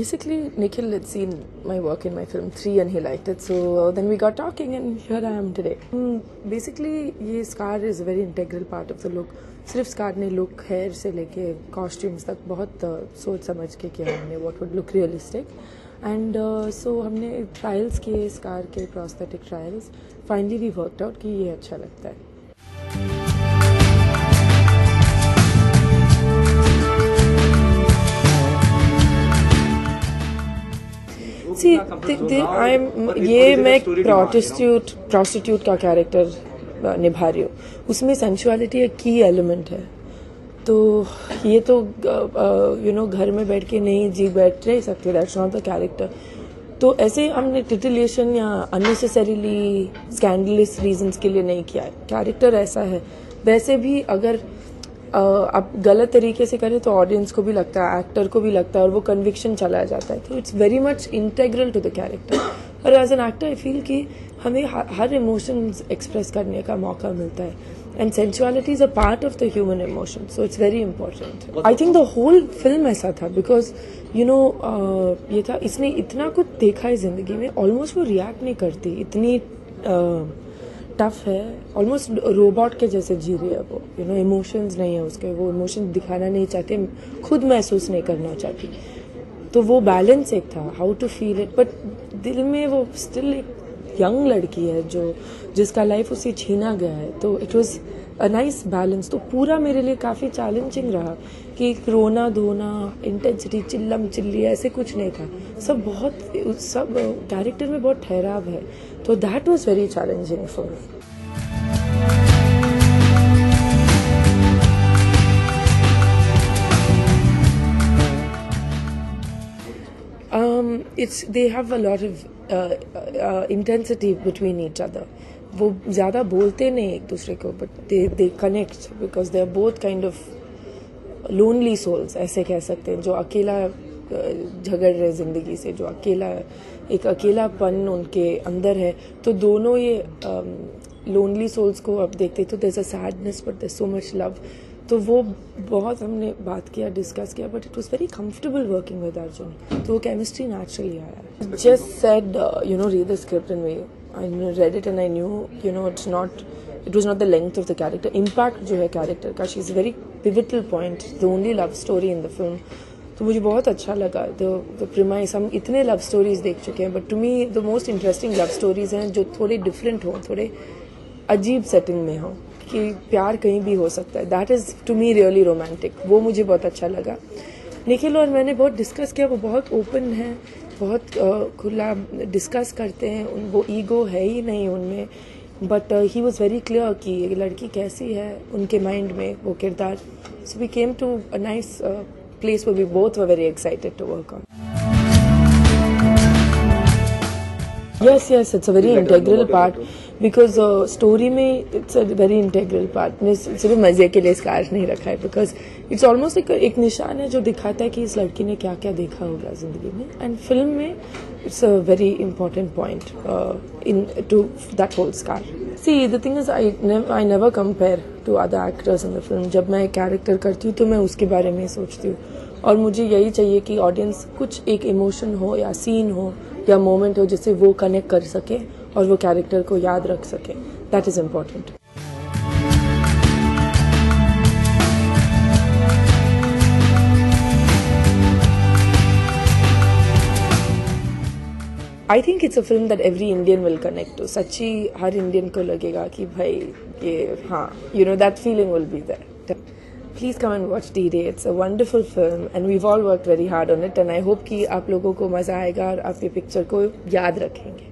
Basically, Nikhil had seen my work in my film 3 and he liked it. So then we got talking and here I am today. Basically, ये scar is a very integral part of the look. सिर्फ scar ने look, hair से लेके costumes तक बहुत सोच समझ के किया हमने what would look realistic. And so हमने trials किए scar के prosthetic trials. Finally we worked out कि ये अच्छा लगता है. See, ये मैं prostitute का कैरेक्टर निभा रही हूँ. उसमें सेंसुअलिटी एक की एलिमेंट है. तो ये तो घर में बैठ के नहीं जी बैठ रह सकते. That's not the character. तो ऐसे हमने टिटिलेशन या अननेसेसरीली स्कैंडलस रीजंस के लिए नहीं किया है. कैरेक्टर ऐसा है. वैसे भी अगर आप गलत तरीके से करें तो ऑडियंस को भी लगता है, एक्टर को भी लगता है और वो कन्विक्शन चला जाता है. तो it's very much integral to the character. और as an actor I feel कि हमें हर इमोशंस एक्सप्रेस करने का मौका मिलता है. And sensuality is a part of the human emotion. So it's very important. I think the whole film ऐसा था बिकॉज ये था, इसने इतना कुछ देखा है जिंदगी में. ऑलमोस्ट वो रिएक्ट नहीं करती, इतनी टफ है. ऑलमोस्ट रोबोट के जैसे जी रही है वो. इमोशंस नहीं है उसके. वो इमोशंस दिखाना नहीं चाहते, खुद महसूस नहीं करना चाहती. तो वो बैलेंस एक था, how to feel it. But दिल में वो स्टिल एक यंग लड़की है जिसका लाइफ उसे छीना गया है. तो it was a nice balance. तो पूरा मेरे लिए काफी चैलेंजिंग रहा कि रोना धोना, इंटेंसिटी, चिल्लम चिल्ली ऐसे कुछ नहीं था. सब कैरेक्टर में बहुत ठहराव है. तो that was very challenging for me. They have a lot of intensity between each other. वो ज़्यादा बोलते नहीं एक दूसरे को, but they connect because they are both kind of lonely souls, ऐसे कह सकते हैं, जो अकेला झगड़ रहे जिंदगी से, जो एक अकेलापन उनके अंदर है. तो दोनों ये लोनली सोल्स को अब देखते तो there's a sadness but there's so much love. तो वो बहुत हमने बात किया, डिस्कस किया, but it was very comfortable working with Arjun. तो वो केमिस्ट्री नेचुरली आया. Just said read the script and I read it and I knew it was not the length of the character. Impact जो है character का, she is very pivotal point, the only love story in the film. तो मुझे बहुत अच्छा लगा. The premise, हम इतने लव स्टोरीज देख चुके हैं, but to me the most interesting love stories हैं जो थोड़े डिफरेंट हो, थोड़े अजीब सेटिंग में हो, कि प्यार कहीं भी हो सकता है. That is to me really romantic. वो मुझे बहुत अच्छा लगा. निखिल और मैंने बहुत डिस्कस किया. वो बहुत ओपन है, बहुत खुला डिस्कस करते हैं. वो ईगो है ही नहीं उनमें. But he was very clear कि ये लड़की कैसी है उनके माइंड में, वो किरदार. So we came to a nice place where we both were very excited to work on. Yes, it's a very integral part because story में it's a very integral part. मैं सिर्फ मजे के लिए स्कार नहीं रखा है because it's almost एक निशान है जो दिखाता है कि इस लड़की ने क्या क्या देखा होगा जिंदगी में. And फिल्म में it's a very important point to that whole scar. See, the thing is I never compare to other actors in the film. जब मैं कैरेक्टर करती हूँ तो मैं उसके बारे में सोचती हूँ, और मुझे यही चाहिए कि ऑडियंस कुछ एक इमोशन हो या सीन हो या मोमेंट हो जिससे वो कनेक्ट कर सके और वो कैरेक्टर को याद रख सके. That is important. I think it's a film that every Indian will connect to. सच्ची हर इंडियन को लगेगा कि भाई ये, हाँ, that feeling will be there. Please come and watch D-Day. It's a wonderful film and we've all worked very hard on it and I hope कि आप लोगों को मजा आएगा और आप ये पिक्चर को याद रखेंगे.